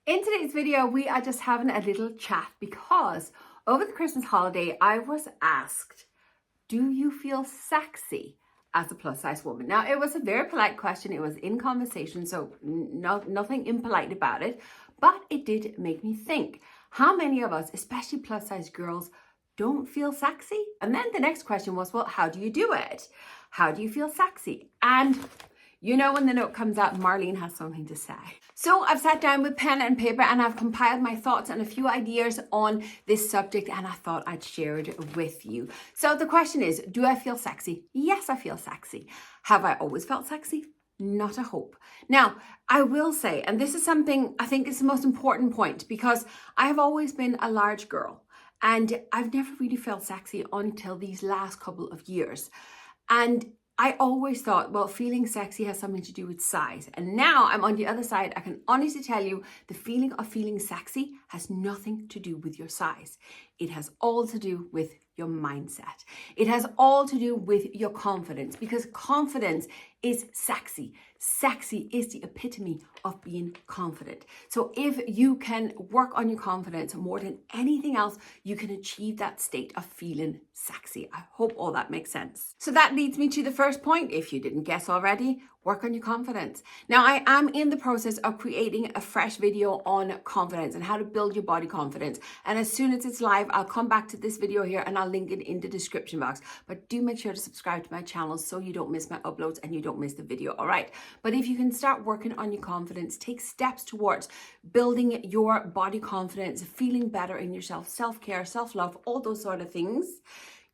In today's video, we are just having a little chat because over the Christmas holiday, I was asked, do you feel sexy as a plus size woman? Now, it was a very polite question. It was in conversation, so nothing impolite about it, but it did make me think. How many of us, especially plus size girls, don't feel sexy? And then the next question was, well, how do you do it? How do you feel sexy? And you know, when the note comes out, Marleen has something to say. So I've sat down with pen and paper and I've compiled my thoughts and a few ideas on this subject, and I thought I'd share it with you. So the question is, do I feel sexy? Yes, I feel sexy. Have I always felt sexy? Not a hope. Now, I will say, and this is something I think is the most important point, because I have always been a large girl and I've never really felt sexy until these last couple of years. And I always thought, well, feeling sexy has something to do with size. And now I'm on the other side. I can honestly tell you the feeling of feeling sexy has nothing to do with your size. It has all to do with your mindset. It has all to do with your confidence, because confidence is sexy. Sexy is the epitome of being confident. So if you can work on your confidence more than anything else, you can achieve that state of feeling sexy. I hope all that makes sense. So that leads me to the first point. If you didn't guess already, work on your confidence. Now, I am in the process of creating a fresh video on confidence and how to build your body confidence. And as soon as it's live, I'll come back to this video here and I'll link it in the description box. But do make sure to subscribe to my channel so you don't miss my uploads and you don't miss the video, all right? But if you can start working on your confidence, take steps towards building your body confidence, feeling better in yourself, self-care, self-love, all those sort of things,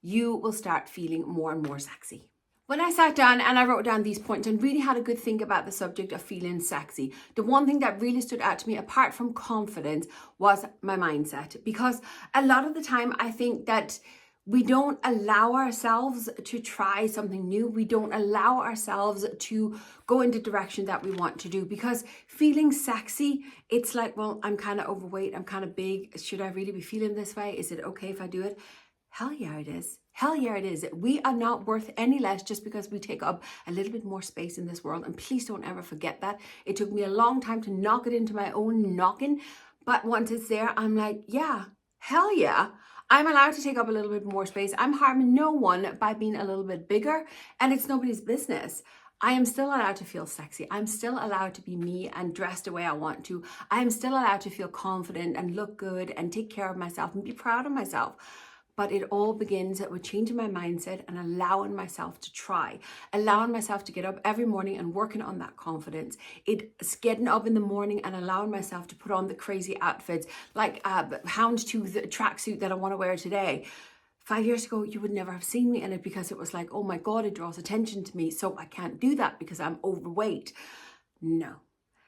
you will start feeling more and more sexy. When I sat down and I wrote down these points and really had a good think about the subject of feeling sexy, the one thing that really stood out to me, apart from confidence, was my mindset. Because a lot of the time I think that we don't allow ourselves to try something new. We don't allow ourselves to go in the direction that we want to do, because feeling sexy, it's like, well, I'm kind of overweight, I'm kind of big. Should I really be feeling this way? Is it okay if I do it? Hell yeah, it is. Hell yeah, it is. We are not worth any less just because we take up a little bit more space in this world. And please don't ever forget that. It took me a long time to knock it into my own noggin. But once it's there, I'm like, yeah, hell yeah. I'm allowed to take up a little bit more space. I'm harming no one by being a little bit bigger, and it's nobody's business. I am still allowed to feel sexy. I'm still allowed to be me and dress the way I want to. I am still allowed to feel confident and look good and take care of myself and be proud of myself. But it all begins with changing my mindset and allowing myself to try, allowing myself to get up every morning and working on that confidence. It's getting up in the morning and allowing myself to put on the crazy outfits, like houndstooth tracksuit that I want to wear today. 5 years ago, you would never have seen me in it because it was like, oh my God, it draws attention to me, so I can't do that because I'm overweight. No.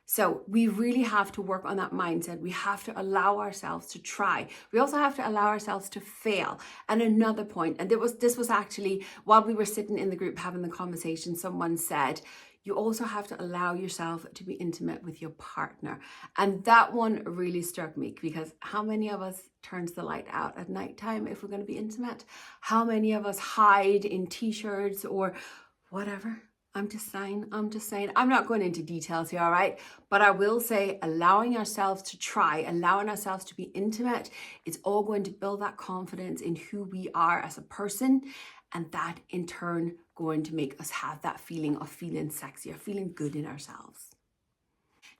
So we really have to work on that mindset. We have to allow ourselves to try. We also have to allow ourselves to fail. And another point, and this was actually while we were sitting in the group having the conversation, someone said, you also have to allow yourself to be intimate with your partner. And that one really struck me, because how many of us turns the light out at nighttime if we're going to be intimate? How many of us hide in t-shirts or whatever? I'm just saying, I'm not going into details here, all right? But I will say allowing ourselves to try, allowing ourselves to be intimate, it's all going to build that confidence in who we are as a person. And that in turn going to make us have that feeling of feeling sexy or feeling good in ourselves.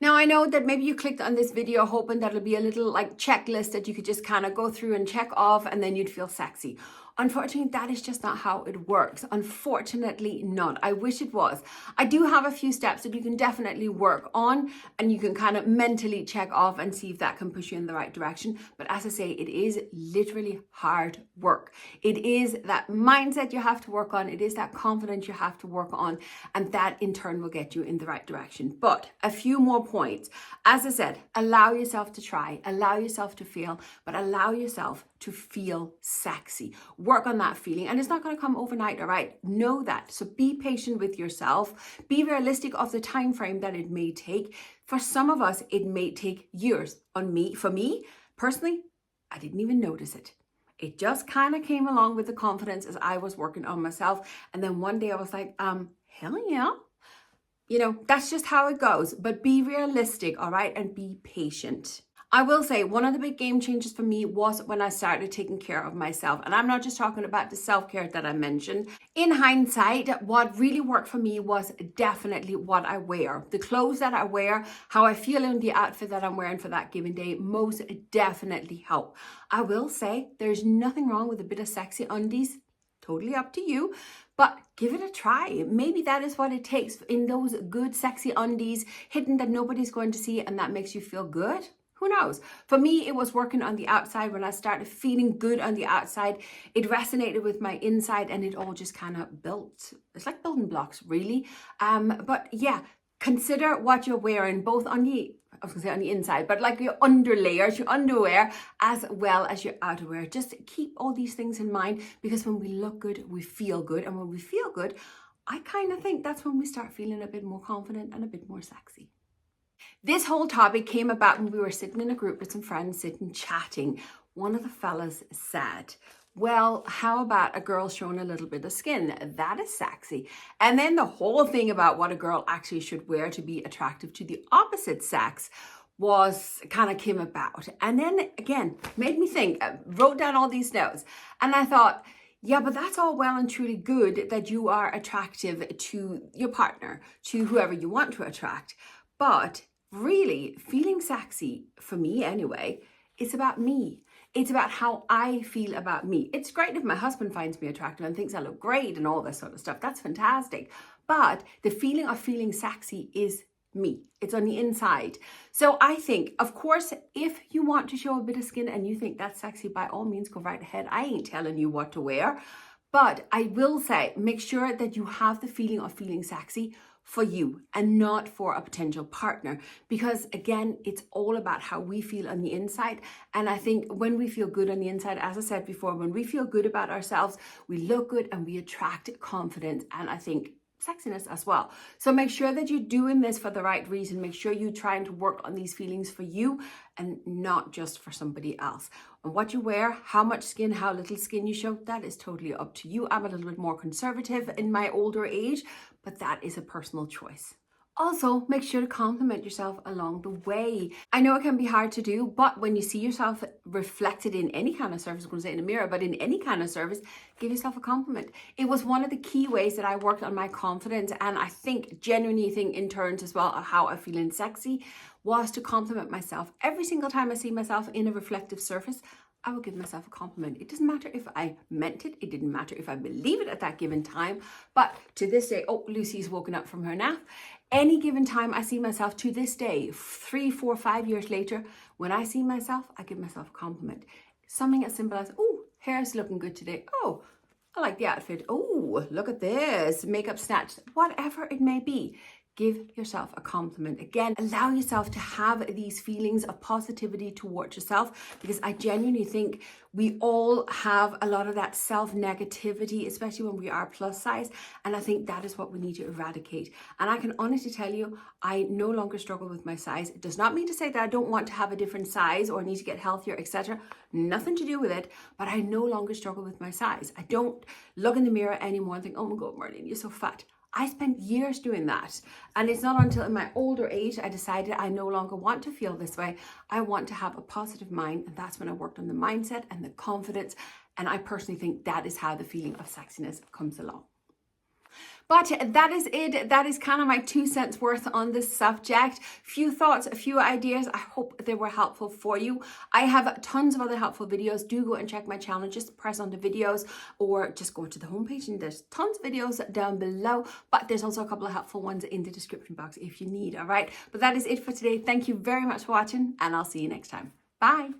Now, I know that maybe you clicked on this video hoping that it'll be a little like checklist that you could just kind of go through and check off and then you'd feel sexy. Unfortunately, that is just not how it works. Unfortunately not. I wish it was. I do have a few steps that you can definitely work on, and you can kind of mentally check off and see if that can push you in the right direction. But as I say, it is literally hard work. It is that mindset you have to work on. It is that confidence you have to work on, and that in turn will get you in the right direction. But a few more points. As I said, allow yourself to try, allow yourself to fail, but allow yourself to feel sexy. Work on that feeling, and it's not going to come overnight, all right? Know that. So be patient with yourself. Be realistic of the time frame that it may take. For some of us, it may take years. For me, personally, I didn't even notice it. It just kind of came along with the confidence as I was working on myself. And then one day I was like, hell yeah. You know, that's just how it goes. But be realistic, all right? And be patient. I will say one of the big game changers for me was when I started taking care of myself. And I'm not just talking about the self-care that I mentioned. In hindsight, what really worked for me was definitely what I wear. The clothes that I wear, how I feel in the outfit that I'm wearing for that given day, most definitely help. I will say there's nothing wrong with a bit of sexy undies. Totally up to you, but give it a try. Maybe that is what it takes in those good sexy undies, hidden that nobody's going to see, and that makes you feel good. Who knows? For me, it was working on the outside. When I started feeling good on the outside, it resonated with my inside, and it all just kind of built. It's like building blocks, really. But yeah, consider what you're wearing, both on the, I was gonna say on the inside, but like your underlayers, your underwear, as well as your outerwear. Just keep all these things in mind, because when we look good, we feel good. And when we feel good, I kind of think that's when we start feeling a bit more confident and a bit more sexy. This whole topic came about when we were sitting in a group with some friends, sitting chatting. One of the fellas said, well, how about a girl showing a little bit of skin? That is sexy. And then the whole thing about what a girl actually should wear to be attractive to the opposite sex was kind of came about. And then again, made me think, wrote down all these notes. And I thought, yeah, but that's all well and truly good that you are attractive to your partner, to whoever you want to attract. But really, feeling sexy, for me anyway, it's about me. It's about how I feel about me. It's great if my husband finds me attractive and thinks I look great and all this sort of stuff. That's fantastic. But the feeling of feeling sexy is me. It's on the inside. So I think, of course, if you want to show a bit of skin and you think that's sexy, by all means, go right ahead. I ain't telling you what to wear. But I will say, make sure that you have the feeling of feeling sexy for you and not for a potential partner, because again, it's all about how we feel on the inside. And I think when we feel good on the inside, as I said before, when we feel good about ourselves, we look good and we attract confidence, and I think sexiness as well. So make sure that you're doing this for the right reason. Make sure you're trying to work on these feelings for you and not just for somebody else. And what you wear, how much skin, how little skin you show, that is totally up to you. I'm a little bit more conservative in my older age, but that is a personal choice. Also, make sure to compliment yourself along the way. I know it can be hard to do, but when you see yourself reflected in any kind of surface, I'm going to say in a mirror, but in any kind of surface, give yourself a compliment. It was one of the key ways that I worked on my confidence, and I think genuinely think in terms as well of how I feel in sexy, was to compliment myself. Every single time I see myself in a reflective surface, I will give myself a compliment. It doesn't matter if I meant it. It didn't matter if I believe it at that given time. But to this day, oh, Lucy's woken up from her nap. Any given time I see myself, to this day, 3, 4, 5 years later, when I see myself, I give myself a compliment. Something as simple as, oh, hair's looking good today. Oh, I like the outfit. Oh, look at this. Makeup snatched. Whatever it may be. Give yourself a compliment. Again, allow yourself to have these feelings of positivity towards yourself, because I genuinely think we all have a lot of that self-negativity, especially when we are plus size. And I think that is what we need to eradicate. And I can honestly tell you, I no longer struggle with my size. It does not mean to say that I don't want to have a different size or need to get healthier, etc. Nothing to do with it, but I no longer struggle with my size. I don't look in the mirror anymore and think, oh my God, Marleen, you're so fat. I spent years doing that. And it's not until in my older age, I decided I no longer want to feel this way. I want to have a positive mind. And that's when I worked on the mindset and the confidence. And I personally think that is how the feeling of sexiness comes along. But that is it. That is kind of my 2 cents worth on this subject. Few thoughts, a few ideas. I hope they were helpful for you. I have tons of other helpful videos. Do go and check my channel. Just press on the videos or just go to the homepage and there's tons of videos down below. But there's also a couple of helpful ones in the description box if you need. All right. But that is it for today. Thank you very much for watching, and I'll see you next time. Bye.